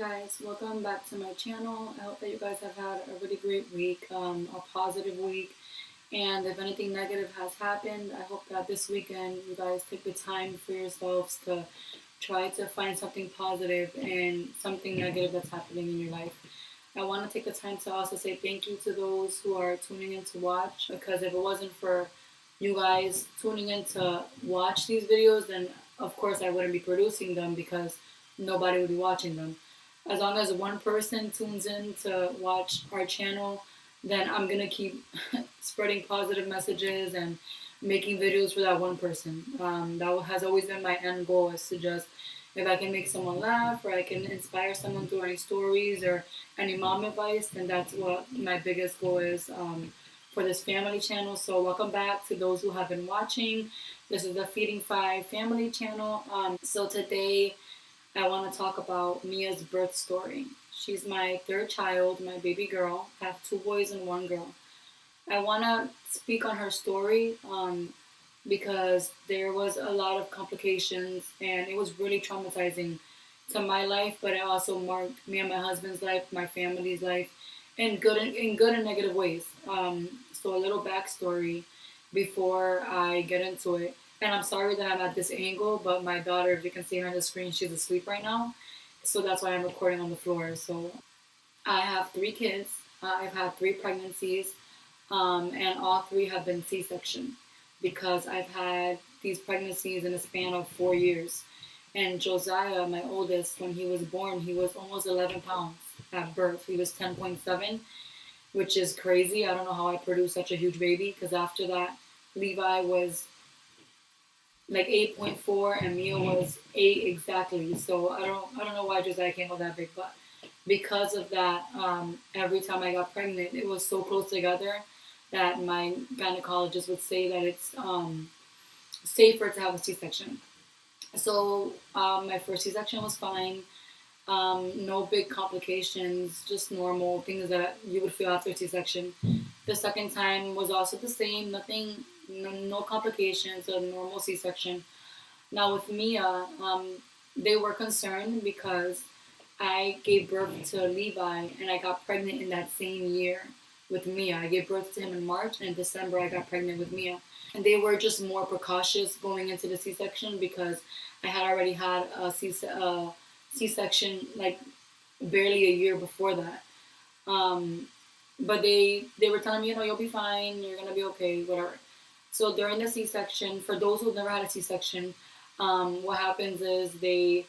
guys, welcome back to my channel. I hope that you guys have had a really great week, a positive week. And if anything negative has happened, I hope that this weekend you guys take the time for yourselves to try to find something positive and something negative that's happening in your life. I want to take the time to also say thank you to those who are tuning in to watch, because if it wasn't for you guys tuning in to watch these videos, then of course I wouldn't be producing them because nobody would be watching them. As long as one person tunes in to watch our channel, then I'm gonna keep spreading positive messages and making videos for that one person. That has always been my end goal, is to just, if I can make someone laugh or I can inspire someone through any stories or any mom advice, then that's what my biggest goal is for this family channel. So welcome back to those who have been watching. This is the Feeding Five family channel. So today I want to talk about Mia's birth story. She's my third child, my baby girl. I have two boys and one girl. I want to speak on her story because there was a lot of complications and it was really traumatizing to my life, but it also marked me and my husband's life, my family's life, in good and negative ways. So a little backstory before I get into it. And I'm sorry that I'm at this angle, but my daughter, if you can see her on the screen, she's asleep right now. So that's why I'm recording on the floor. So I have three kids. I've had three pregnancies, and all three have been C-section because I've had these pregnancies in a span of 4 years. And Josiah, my oldest, when he was born, he was almost 11 pounds at birth. He was 10.7, which is crazy. I don't know how I produced such a huge baby, because after that, Levi was like 8.4 and Mia was 8 exactly. So I don't know why Josiah came out that big, but because of that, every time I got pregnant, it was so close together that my gynecologist would say that it's safer to have a C-section. So my first C-section was fine. No big complications, just normal things that you would feel after C-section. The second time was also the same, nothing, no complications, a normal C-section. Now with Mia, they were concerned because I gave birth to Levi and I got pregnant in that same year with Mia. I gave birth to him in March, and in December I got pregnant with Mia. And they were just more precautious going into the C-section because I had already had a C-section like barely a year before that. But they were telling me, you'll be fine, you're gonna be okay, whatever. So during the C-section, for those who've never had a C-section, what happens is they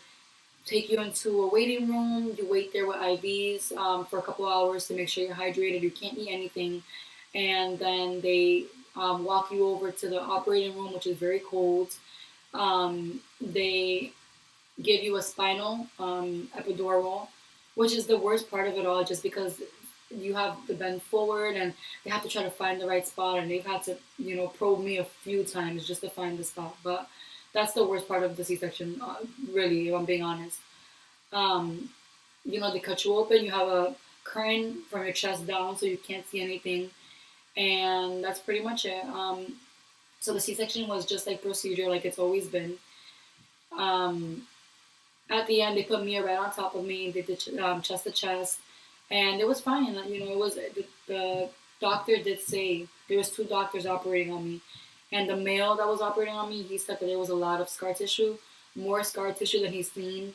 take you into a waiting room. You wait there with IVs for a couple hours to make sure you're hydrated. You can't eat anything, and then they walk you over to the operating room, which is very cold. They give you a spinal epidural, which is the worst part of it all, just because you have to bend forward and they have to try to find the right spot, and they've had to, probe me a few times just to find the spot. But that's the worst part of the C-section, really, if I'm being honest. They cut you open, you have a curtain from your chest down so you can't see anything, and that's pretty much it. So the C-section was just like procedure, like it's always been. At the end, they put Mia right on top of me. They did chest to chest, and it was fine. It was the doctor did say there was two doctors operating on me, and the male that was operating on me, he said that there was a lot of scar tissue, more scar tissue than he's seen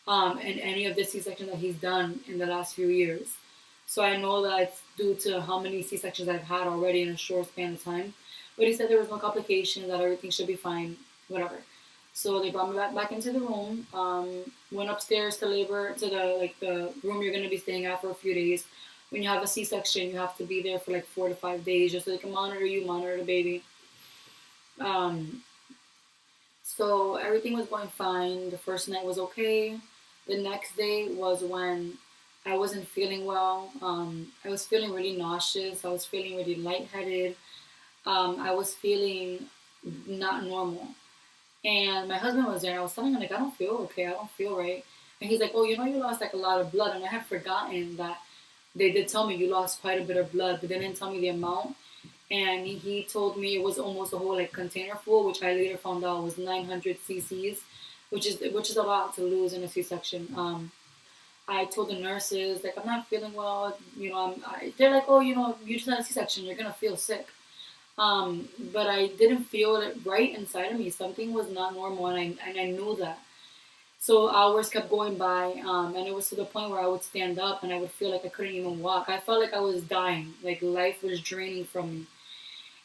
in any of the C-sections that he's done in the last few years. So I know that it's due to how many C-sections I've had already in a short span of time. But he said there was no complications, that everything should be fine, whatever. So they brought me back into the room, went upstairs to labor, to the room you're going to be staying at for a few days. When you have a C-section, you have to be there for like 4 to 5 days just so they can monitor you, monitor the baby. So everything was going fine. The first night was okay. The next day was when I wasn't feeling well. I was feeling really nauseous. I was feeling really lightheaded. I was feeling not normal. And my husband was there, and I was telling him, like, I don't feel okay, I don't feel right. And he's like, oh, you lost like a lot of blood. And I had forgotten that they did tell me you lost quite a bit of blood, but they didn't tell me the amount. And he told me it was almost a whole like container full, which I later found out was 900 cc's, which is a lot to lose in a C-section. I told the nurses, like, I'm not feeling well. They're like, oh, you just had a C-section. You're going to feel sick. But I didn't feel it right inside of me. Something was not normal, and I knew that. So hours kept going by, and it was to the point where I would stand up and I would feel like I couldn't even walk. I felt like I was dying, like life was draining from me.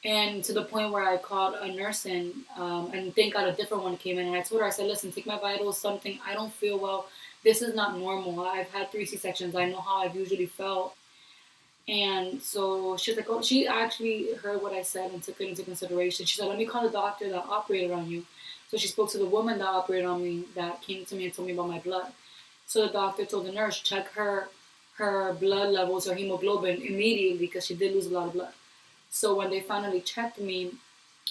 And to the point where I called a nurse in, and thank God a different one came in. And I told her, I said, listen, take my vitals, something. I don't feel well. This is not normal. I've had 3 C-sections. I know how I've usually felt. And so she's like, oh, she actually heard what I said and took it into consideration. She said, let me call the doctor that operated on you. So she spoke to the woman that operated on me, that came to me and told me about my blood. So the doctor told the nurse, check her blood levels, her hemoglobin immediately, because she did lose a lot of blood. So when they finally checked me,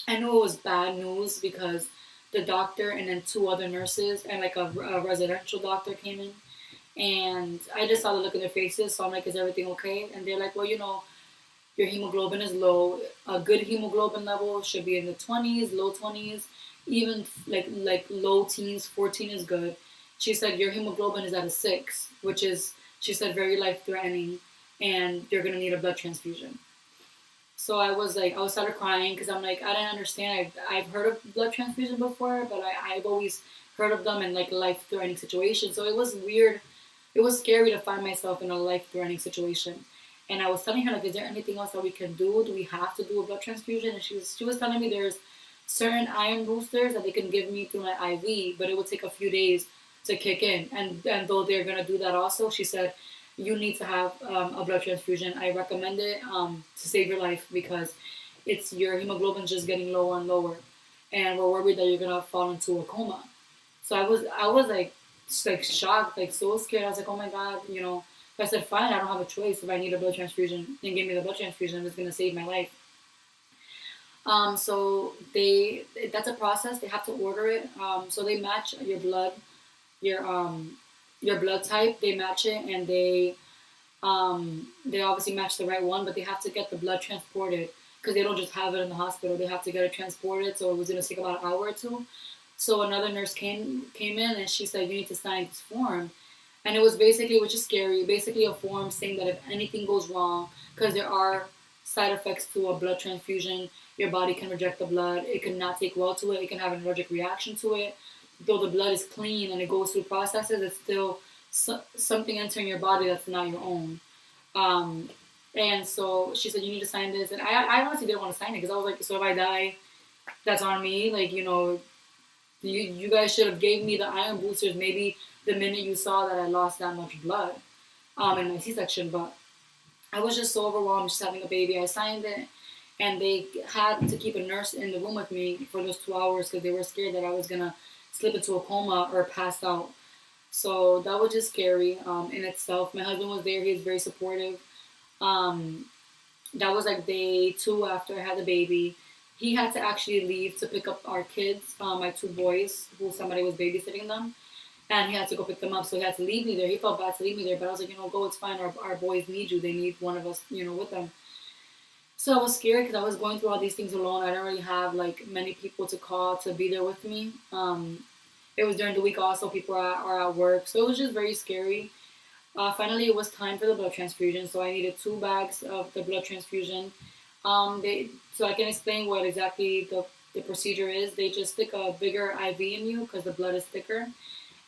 I knew it was bad news, because the doctor and then 2 other nurses and like a residential doctor came in. And I just saw the look in their faces. So I'm like, is everything okay? And they're like, well, your hemoglobin is low. A good hemoglobin level should be in the 20s, low 20s, even like low teens, 14 is good. She said your hemoglobin is at a 6, which is, she said, very life threatening, and you're gonna need a blood transfusion. So I was like, I started crying, because I'm like, I didn't understand. I've heard of blood transfusion before, but I've always heard of them in like life threatening situations. So it was weird. It was scary to find myself in a life threatening situation. And I was telling her, like, is there anything else that we can do? Do we have to do a blood transfusion? And she was telling me there's certain iron boosters that they can give me through my IV, but it would take a few days to kick in. And though they're gonna do that also, she said you need to have a blood transfusion. I recommend it to save your life, because it's your hemoglobin's just getting lower and lower, and we're worried that you're gonna fall into a coma. So I was like shocked, like so scared. I was like, oh my god. I said, fine, I don't have a choice. If I need a blood transfusion, then give me the blood transfusion. It's gonna save my life. So that's a process. They have to order it. So they match your blood, your your blood type. They match it, and they obviously match the right one, but they have to get the blood transported, because they don't just have it in the hospital. They have to get it transported. So it was gonna take about an hour or two. So another nurse came in, and she said, you need to sign this form. And it was basically, which is scary, basically a form saying that if anything goes wrong, because there are side effects to a blood transfusion, your body can reject the blood. It can not take well to it. It can have an allergic reaction to it. Though the blood is clean and it goes through processes, it's still something entering your body that's not your own. Um, and so she said, you need to sign this. And I honestly didn't want to sign it, because I was like, so if I die, that's on me. Like, you guys should have gave me the iron boosters maybe the minute you saw that I lost that much blood in my C-section. But I was just so overwhelmed just having a baby. I signed it, and they had to keep a nurse in the room with me for those 2 hours, because they were scared that I was gonna slip into a coma or pass out. So that was just scary in itself. My husband was there. He was very supportive. Um, that was like day 2 after I had the baby. He had to actually leave to pick up our kids, my 2 boys, who somebody was babysitting them. And he had to go pick them up, so he had to leave me there. He felt bad to leave me there, but I was like, go, it's fine. Our boys need you. They need one of us, with them. So I was scared, because I was going through all these things alone. I didn't really have like many people to call to be there with me. It was during the week also. People are at work, so it was just very scary. Finally, it was time for the blood transfusion, so I needed 2 bags of the blood transfusion. So I can explain what exactly the procedure is. They just stick a bigger IV in you, because the blood is thicker,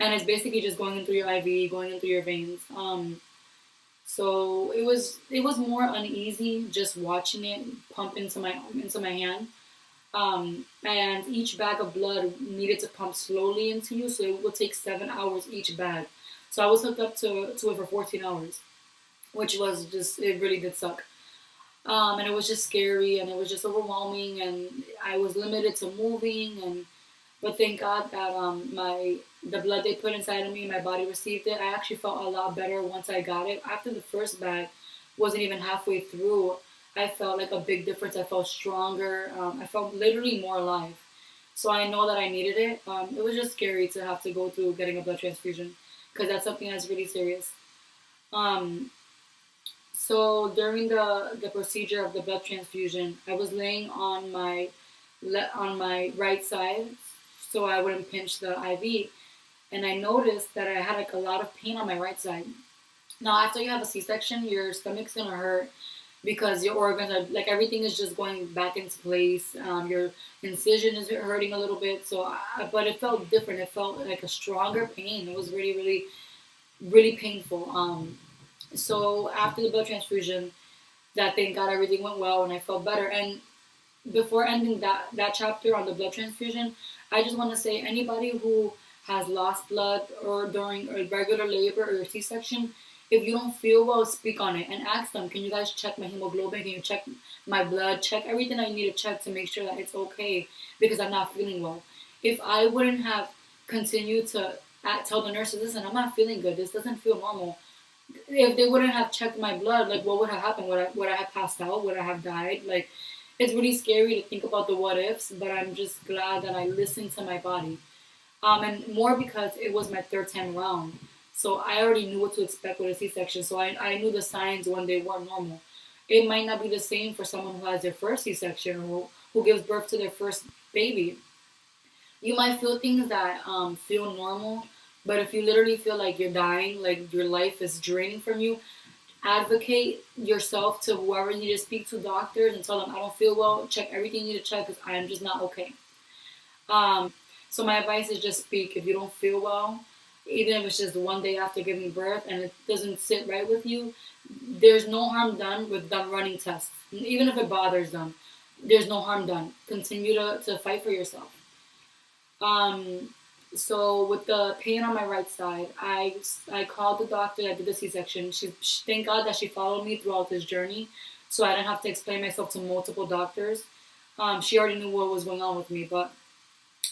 and it's basically just going in through your IV, going in through your veins. So it was more uneasy just watching it pump into my hand. And each bag of blood needed to pump slowly into you, so it would take 7 hours each bag. So I was hooked up to it for 14 hours, which was just, it really did suck. And it was just scary, and it was just overwhelming, and I was limited to moving, but thank God that the blood they put inside of me, my body received it. I actually felt a lot better once I got it. After the first bag wasn't even halfway through, I felt like a big difference. I felt stronger. I felt literally more alive. So I know that I needed it. It was just scary to have to go through getting a blood transfusion, because that's something that's really serious. Um, so during the procedure of the blood transfusion, I was laying on my right side, so I wouldn't pinch the IV. and I noticed that I had like a lot of pain on my right side. Now, after you have a C-section, your stomach's gonna hurt because your organs are like everything is just going back into place. Your incision is hurting a little bit. But it felt different. It felt like a stronger pain. It was really, really, really painful. So after the blood transfusion, that thank God everything went well and I felt better. And before ending that chapter on the blood transfusion, I just want to say anybody who has lost blood or during a regular labor or a C-section, if you don't feel well, speak on it and ask them, can you guys check my hemoglobin? Can you check my blood? Check everything I need to check to make sure that it's okay because I'm not feeling well. If I wouldn't have continued to tell the nurses, listen, I'm not feeling good. This doesn't feel normal. If they wouldn't have checked my blood, like what would have happened? Would I have passed out? Would I have died? Like it's really scary to think about the what ifs, but I'm just glad that I listened to my body. And more because it was my third time around. So I already knew what to expect with a C-section. So I knew the signs when they weren't normal. It might not be the same for someone who has their first C-section or who gives birth to their first baby. You might feel things that feel normal, but if you literally feel like you're dying, like your life is draining from you, advocate yourself to whoever you need to speak to, doctors, and tell them I don't feel well. Check everything you need to check because I am just not okay. So my advice is just speak if you don't feel well, even if it's just one day after giving birth and it doesn't sit right with you. There's no harm done with them running tests, even if it bothers them. There's no harm done. Continue to fight for yourself. Um, so with the pain on my right side, I called the doctor that did the C-section. She thank God that she followed me throughout this journey, so I didn't have to explain myself to multiple doctors. She already knew what was going on with me, but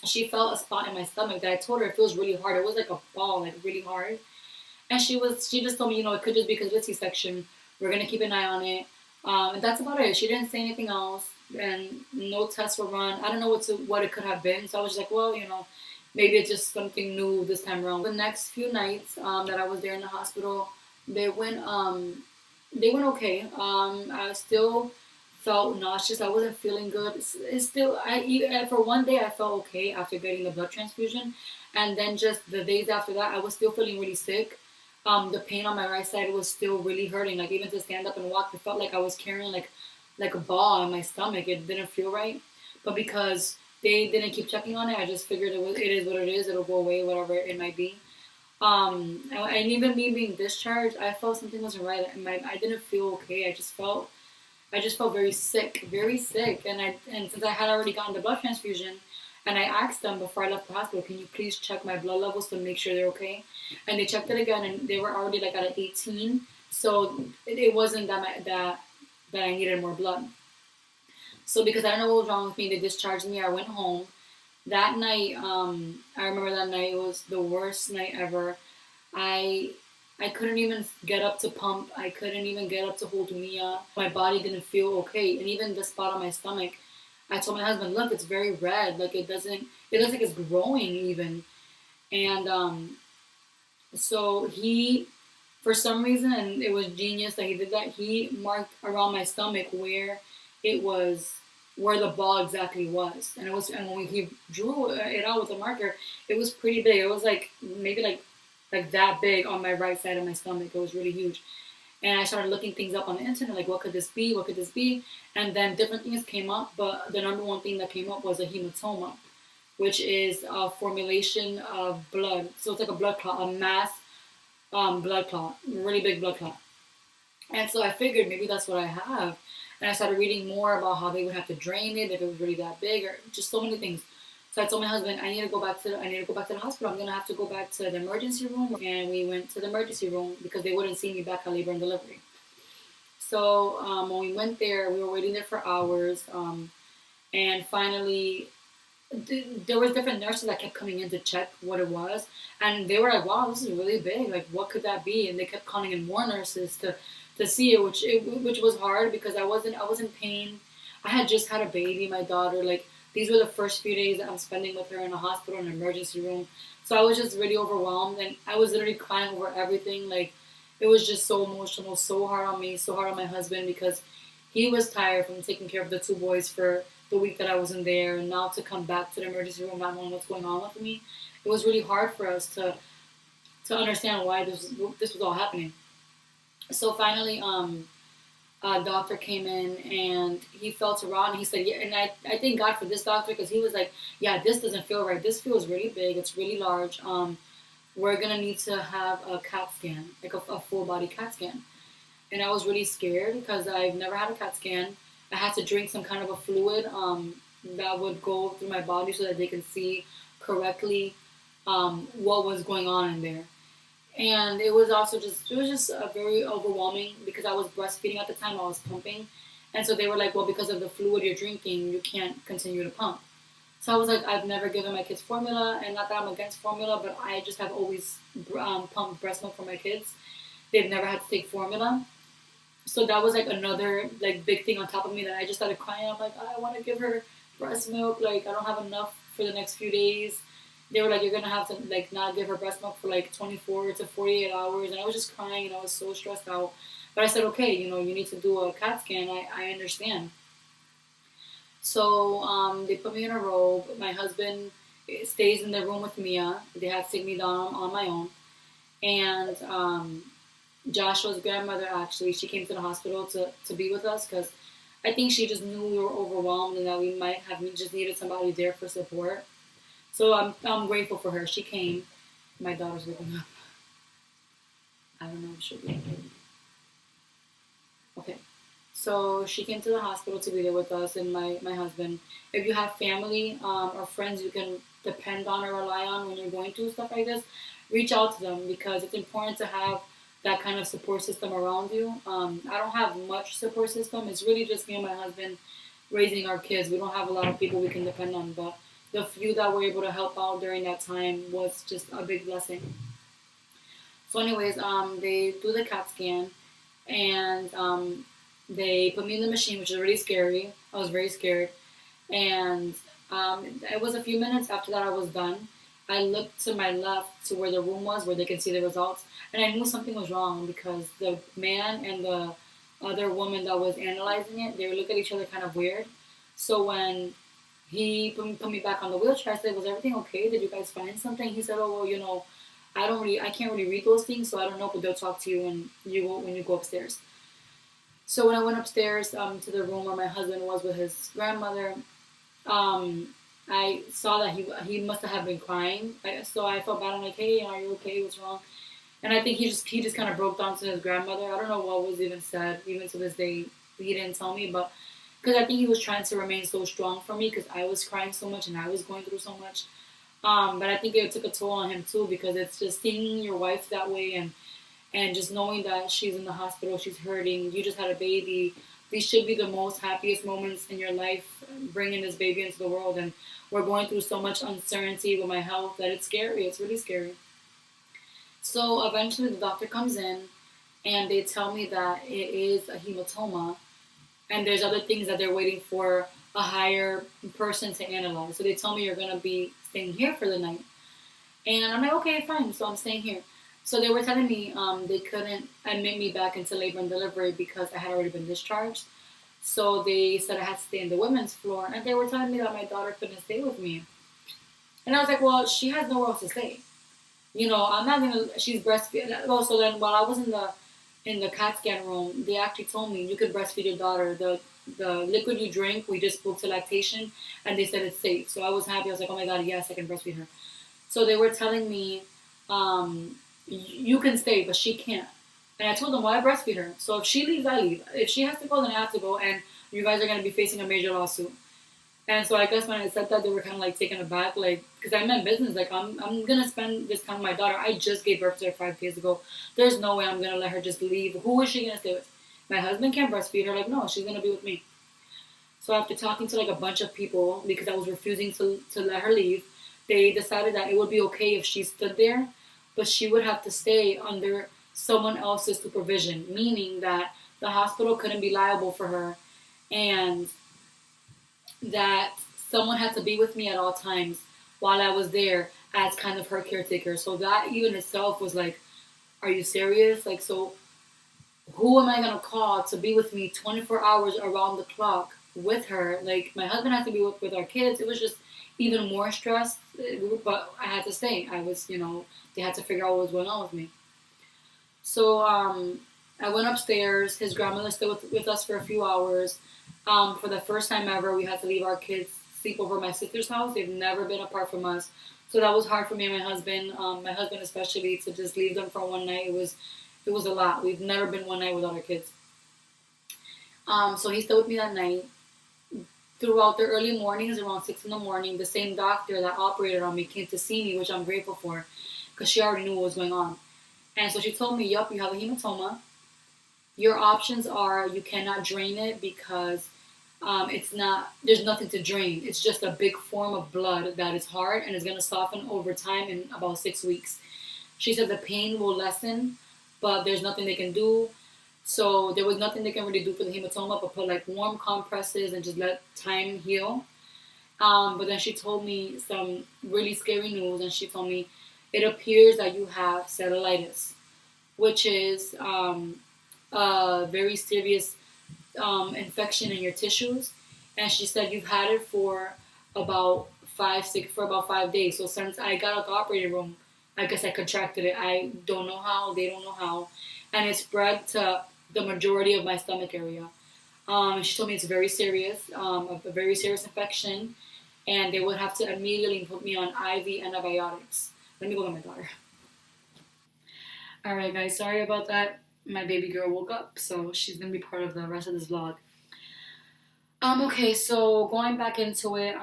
she felt a spot in my stomach that I told her it feels really hard. It was like a ball, like really hard. And she just told me, it could just be because of the C-section. We're gonna keep an eye on it. And that's about it. She didn't say anything else, and no tests were run. I don't know what it could have been. So I was just like, well, maybe it's just something new this time around. The next few nights that I was there in the hospital, they went they went okay. I still felt nauseous. I wasn't feeling good. It's still for one day I felt okay after getting the blood transfusion, and then just the days after that I was still feeling really sick. The pain on my right side was still really hurting. Like even to stand up and walk, it felt like I was carrying like a ball in my stomach. It didn't feel right, but because they didn't keep checking on it, I just figured it is what it is. It'll go away, whatever it might be. And even me being discharged, I felt something wasn't right. I didn't feel okay. I just felt very sick. And since I had already gotten the blood transfusion, and I asked them before I left the hospital, can you please check my blood levels to make sure they're okay? And they checked it again, and they were already like at an 18. So it wasn't that I needed more blood. So because I don't know what was wrong with me, they discharged me. I went home. That night, I remember that night it was the worst night ever. I I couldn't even get up to pump. I couldn't even get up to hold Mia. My body didn't feel okay, and even the spot on my stomach. I told my husband, "Look, it's very red. Like it doesn't. It looks like it's growing even." And so he, for some reason, and it was genius that he did that. He marked around my stomach where it was, where the ball exactly was, and it was. And when he drew it out with a marker, it was pretty big. It was like maybe like that big on my right side of my stomach. It was really huge. And I started looking things up on the internet, like what could this be? What could this be? And then different things came up, but the number one thing that came up was a hematoma, which is a formulation of blood. So it's like a blood clot, a mass blood clot, really big blood clot. And so I figured maybe that's what I have. And I started reading more about how they would have to drain it if it was really that big, or just so many things. So I told my husband, I need to go back to the hospital. I'm gonna have to go back to the emergency room. And we went to the emergency room because they wouldn't see me back at labor and delivery. So when we went there, we were waiting there for hours. And finally, there was different nurses that kept coming in to check what it was, and they were like, "Wow, this is really big. Like, what could that be?" And they kept calling in more nurses to see it, which was hard because I was in pain. I had just had a baby, my daughter. Like these were the first few days that I'm spending with her in a hospital, in an emergency room. So I was just really overwhelmed, and I was literally crying over everything. Like it was just so emotional, so hard on me, so hard on my husband because he was tired from taking care of the two boys for the week that I wasn't there, and now to come back to the emergency room not knowing what's going on with me, it was really hard for us to understand why this was all happening. So finally, a doctor came in and he felt around and he said, yeah, and I thank God for this doctor because he was like, yeah, this doesn't feel right. This feels really big. It's really large. We're gonna need to have a CAT scan, like a full body CAT scan. And I was really scared because I've never had a CAT scan. I had to drink some kind of a fluid that would go through my body so that they can see correctly what was going on in there. And it was just very overwhelming because I was breastfeeding at the time. I was pumping, and so they were like, well, because of the fluid you're drinking, you can't continue to pump. So I was like, I've never given my kids formula, and not that I'm against formula, but I just have always pumped breast milk for my kids. They've never had to take formula. So that was like another like big thing on top of me that I just started crying. I'm like, I want to give her breast milk. Like I don't have enough for the next few days. They were like, you're gonna have to like not give her breast milk for like 24 to 48 hours, and I was just crying and I was so stressed out. But I said, okay, you need to do a CAT scan. I understand. So they put me in a robe. My husband stays in the room with Mia. They had to take me down on my own, and Joshua's grandmother actually she came to the hospital to be with us because I think she just knew we were overwhelmed and that we might have just needed somebody there for support. So I'm grateful for her. She came. My daughter's waking up. I don't know if she'll be okay. Okay. So she came to the hospital to be there with us and my husband. If you have family or friends you can depend on or rely on when you're going through stuff like this, reach out to them because it's important to have that kind of support system around you. I don't have much support system. It's really just me and my husband raising our kids. We don't have a lot of people we can depend on, but the few that were able to help out during that time was just a big blessing. So, anyways, they do the CAT scan and they put me in the machine, which is really scary. I was very scared, and it was a few minutes after that I was done. I looked to my left to where the room was, where they could see the results, and I knew something was wrong because the man and the other woman that was analyzing it, they would look at each other kind of weird. So when he put me back on the wheelchair, I said, "Was everything okay? Did you guys find something?" He said, "Oh well, I can't really read those things, so I don't know, but they'll talk to you when you go upstairs." So when I went upstairs to the room where my husband was with his grandmother, um, I saw that he must have been crying. So I felt bad. I'm like, "Hey, are you okay? What's wrong?" And I think he just kind of broke down to his grandmother. I don't know what was even said. Even to this day, he didn't tell me, but because I think he was trying to remain so strong for me because I was crying so much and I was going through so much. But I think it took a toll on him too because it's just seeing your wife that way and just knowing that she's in the hospital, she's hurting, you just had a baby. These should be the most happiest moments in your life, bringing this baby into the world. And we're going through so much uncertainty with my health that it's scary. It's really scary. So eventually the doctor comes in and they tell me that it is a hematoma and there's other things that they're waiting for a higher person to analyze. So they tell me you're going to be staying here for the night. And I'm like, okay, fine. So I'm staying here. So they were telling me they couldn't admit me back into labor and delivery because I had already been discharged. So they said I had to stay in the women's floor. And they were telling me that my daughter couldn't stay with me. And I was like, well, she has nowhere else to stay. I'm not gonna. She's breastfeeding. Oh, so then while I was in the CAT scan room, they actually told me you could breastfeed your daughter. The liquid you drink, we just spoke to lactation, and they said it's safe. So I was happy. I was like, oh my god, yes, I can breastfeed her. So they were telling me, you can stay, but she can't. And I told them, well, I breastfeed her. So if she leaves, I leave. If she has to go, then I have to go. And you guys are gonna be facing a major lawsuit. And so I guess when I said that, they were kind of like taken aback, like, because I meant business. Like, I'm going to spend this time with my daughter. I just gave birth to her 5 days ago. There's no way I'm going to let her just leave. Who is she going to stay with? My husband can't breastfeed her. Like, no, she's going to be with me. So after talking to, like, a bunch of people, because I was refusing to let her leave, they decided that it would be okay if she stood there, but she would have to stay under someone else's supervision, meaning that the hospital couldn't be liable for her, and that someone had to be with me at all times while I was there as kind of her caretaker. So that even itself was like, are you serious? So who am I going to call to be with me 24 hours around the clock with her. Like my husband had to be with our kids. It was just even more stress. But I had to stay. I was, they had to figure out what was going on with me. So I went upstairs. His grandmother stayed with us for a few hours. For the first time ever, we had to leave our kids sleep over at my sister's house. They've never been apart from us, so that was hard for me and my husband. My husband especially, to just leave them for one night. It was a lot. We've never been one night without our kids. So he stayed with me that night. Throughout the early mornings, around 6 in the morning, the same doctor that operated on me came to see me, which I'm grateful for, because she already knew what was going on. And so she told me, "Yup, you have a hematoma. Your options are you cannot drain it because it's not. There's nothing to drain. It's just a big form of blood that is hard and is going to soften over time in about 6 weeks." She said the pain will lessen, but there's nothing they can do. So there was nothing they can really do for the hematoma, but put like warm compresses and just let time heal. But then she told me some really scary news, and she told me it appears that you have cellulitis, which is a very serious infection in your tissues. And she said you've had it for about 5 days. So since I got out the operating room, I guess I contracted it. I don't know how. They don't know how, and it spread to the majority of my stomach area. She told me it's very serious, a very serious infection, and they would have to immediately put me on IV antibiotics. Let me go get my daughter. All right, guys. Sorry about that. My baby girl woke up, so she's gonna be part of the rest of this vlog. Okay. So going back into it.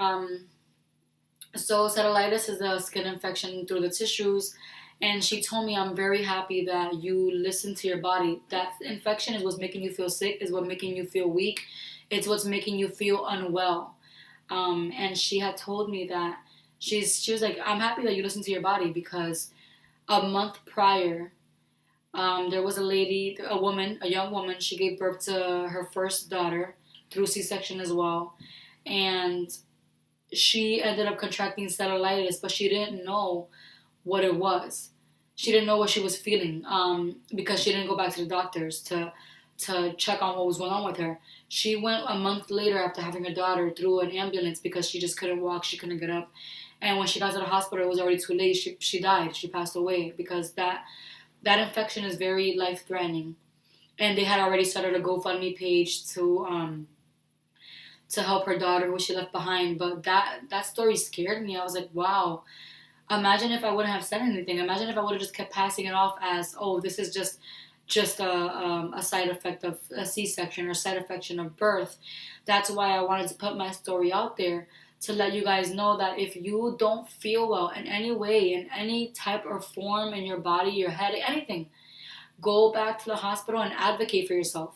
So cellulitis is a skin infection through the tissues, and she told me I'm very happy that you listen to your body. That infection is what's making you feel sick, is what's making you feel weak. It's what's making you feel unwell. And she had told me that she was like, I'm happy that you listen to your body because a month prior, there was a young woman. She gave birth to her first daughter through C-section as well, and she ended up contracting cellulitis, but she didn't know what it was. She didn't know what she was feeling because she didn't go back to the doctors to check on what was going on with her. She went a month later after having her daughter through an ambulance because she just couldn't walk, she couldn't get up. And when she got to the hospital, it was already too late. She died. She passed away because that infection is very life threatening. And they had already started a GoFundMe page to help her daughter who she left behind. But that story scared me. I was like, wow. Imagine if I wouldn't have said anything. Imagine if I would have just kept passing it off as, oh, this is just a side effect of a C-section or side effect of birth. That's why I wanted to put my story out there to let you guys know that if you don't feel well in any way, in any type or form in your body, your head, anything, go back to the hospital and advocate for yourself.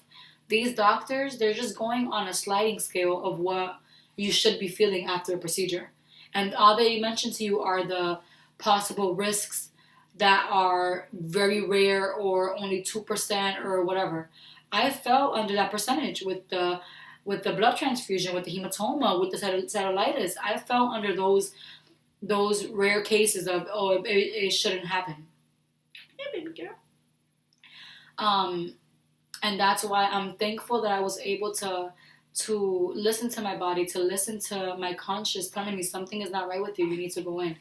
These doctors, they're just going on a sliding scale of what you should be feeling after a procedure. And all they mention to you are the possible risks that are very rare or only 2% or whatever. I fell under that percentage with the blood transfusion, with the hematoma, with the cellulitis. I fell under those rare cases of, oh, it shouldn't happen. Yeah, baby girl. And that's why I'm thankful that I was able to listen to my body, to listen to my conscience telling me something is not right with you. You need to go in.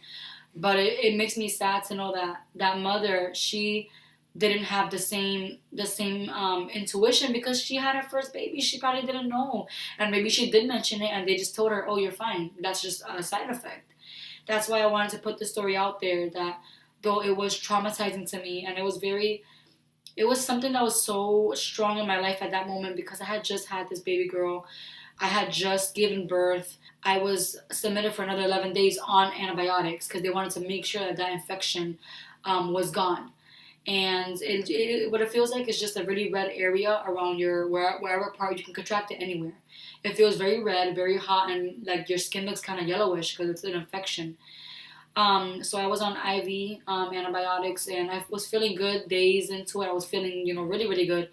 But it makes me sad to know that mother, she didn't have the same intuition because she had her first baby. She probably didn't know, and maybe she did mention it, and they just told her, "Oh, you're fine. That's just a side effect." That's why I wanted to put the story out there. That though it was traumatizing to me, and it was something that was so strong in my life at that moment because I had just had this baby girl. I had just given birth. I was submitted for another 11 days on antibiotics because they wanted to make sure that infection was gone. And what it feels like is just a really red area around your wherever part you can contract it anywhere. It feels very red, very hot, and like your skin looks kind of yellowish because it's an infection. So I was on IV antibiotics, and I was feeling good days into it. I was feeling, really, really good.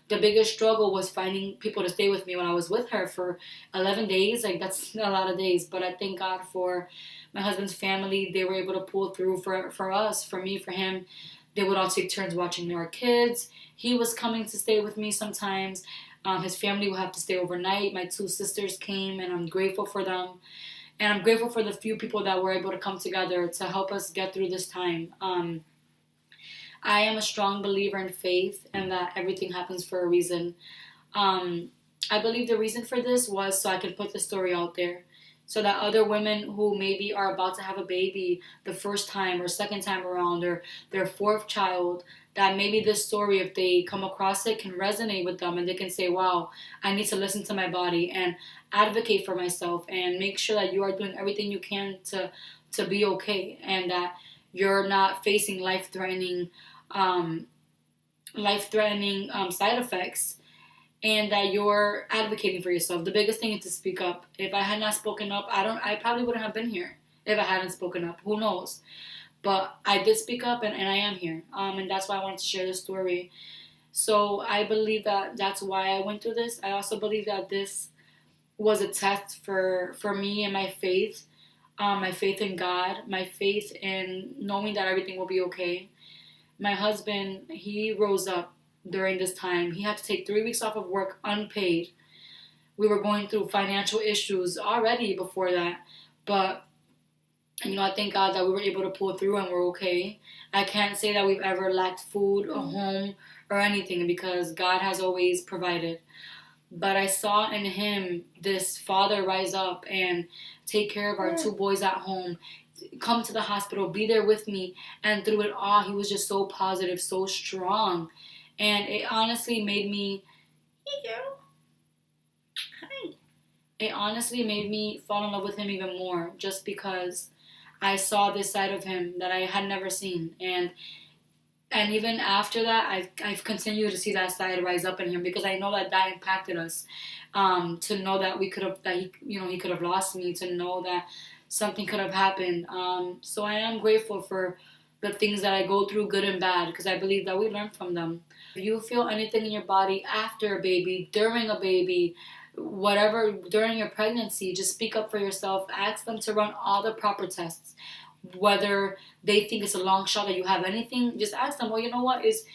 The biggest struggle was finding people to stay with me when I was with her for 11 days. Like, that's a lot of days. But I thank God for my husband's family. They were able to pull through for us, for me, for him. They would all take turns watching our kids. He was coming to stay with me sometimes. His family will have to stay overnight. My 2 sisters came, and I'm grateful for them. And I'm grateful for the few people that were able to come together to help us get through this time. I am a strong believer in faith and that everything happens for a reason. I believe the reason for this was so I could put the story out there, so that other women who maybe are about to have a baby the first time or second time around, or their 4th child, that maybe this story, if they come across it, can resonate with them, and they can say, wow, I need to listen to my body and advocate for myself and make sure that you are doing everything you can to be okay, and that you're not facing life-threatening side effects, and that you're advocating for yourself. The biggest thing is to speak up. If I had not spoken up, I probably wouldn't have been here if I hadn't spoken up. Who knows? But I did speak up, and I am here. And that's why I wanted to share this story. So I believe that that's why I went through this. I also believe that this was a test for me and my faith in God, my faith in knowing that everything will be okay. My husband, he rose up during this time. He had to take 3 weeks off of work unpaid. We were going through financial issues already before that, but I thank God that we were able to pull through and we're okay. I can't say that we've ever lacked food, a home, or anything, because God has always provided. But I saw in him this father rise up and take care of our 2 boys at home, come to the hospital, be there with me, and through it all, he was just so positive, so strong. And it honestly made me, it honestly made me fall in love with him even more, just because I saw this side of him that I had never seen. And even after that, I've continued to see that side rise up in him, because I know that impacted us. To know that he could have lost me, to know that something could have happened. So I am grateful for the things that I go through, good and bad, because I believe that we learn from them. If you feel anything in your body after a baby, during a baby, whatever, during your pregnancy, just speak up for yourself. Ask them to run all the proper tests. Whether they think it's a long shot that you have anything, just ask them, well, you know what, is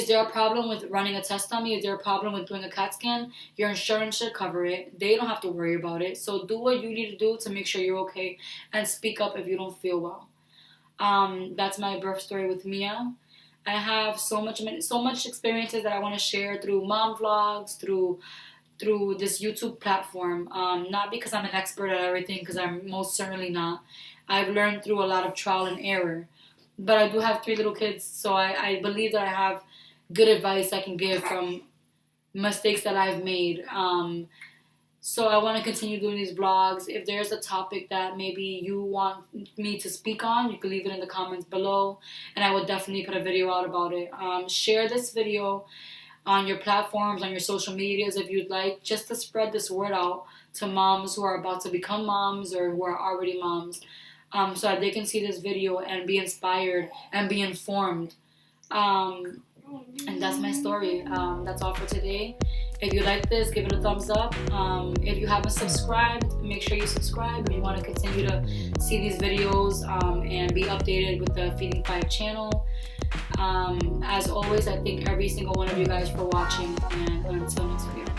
there a problem with running a test on me? Is there a problem with doing a CAT scan? Your insurance should cover it. They don't have to worry about it. So do what you need to do to make sure you're okay, and speak up if you don't feel well. That's my birth story with Mia. I have so much experiences that I want to share through mom vlogs, through this YouTube platform. Not because I'm an expert at everything, because I'm most certainly not. I've learned through a lot of trial and error. But I do have 3 little kids, so I believe that I have good advice I can give from mistakes that I've made. So I want to continue doing these vlogs. If there's a topic that maybe you want me to speak on, you can leave it in the comments below, and I will definitely put a video out about it. Share this video on your platforms, on your social medias if you'd like, just to spread this word out to moms who are about to become moms or who are already moms, so that they can see this video and be inspired and be informed. And that's my story. That's all for today. If you like this, give it a thumbs up. If you haven't subscribed, make sure you subscribe if you want to continue to see these videos and be updated with the Feeding 5 channel. As always, I thank every single one of you guys for watching, and until next video.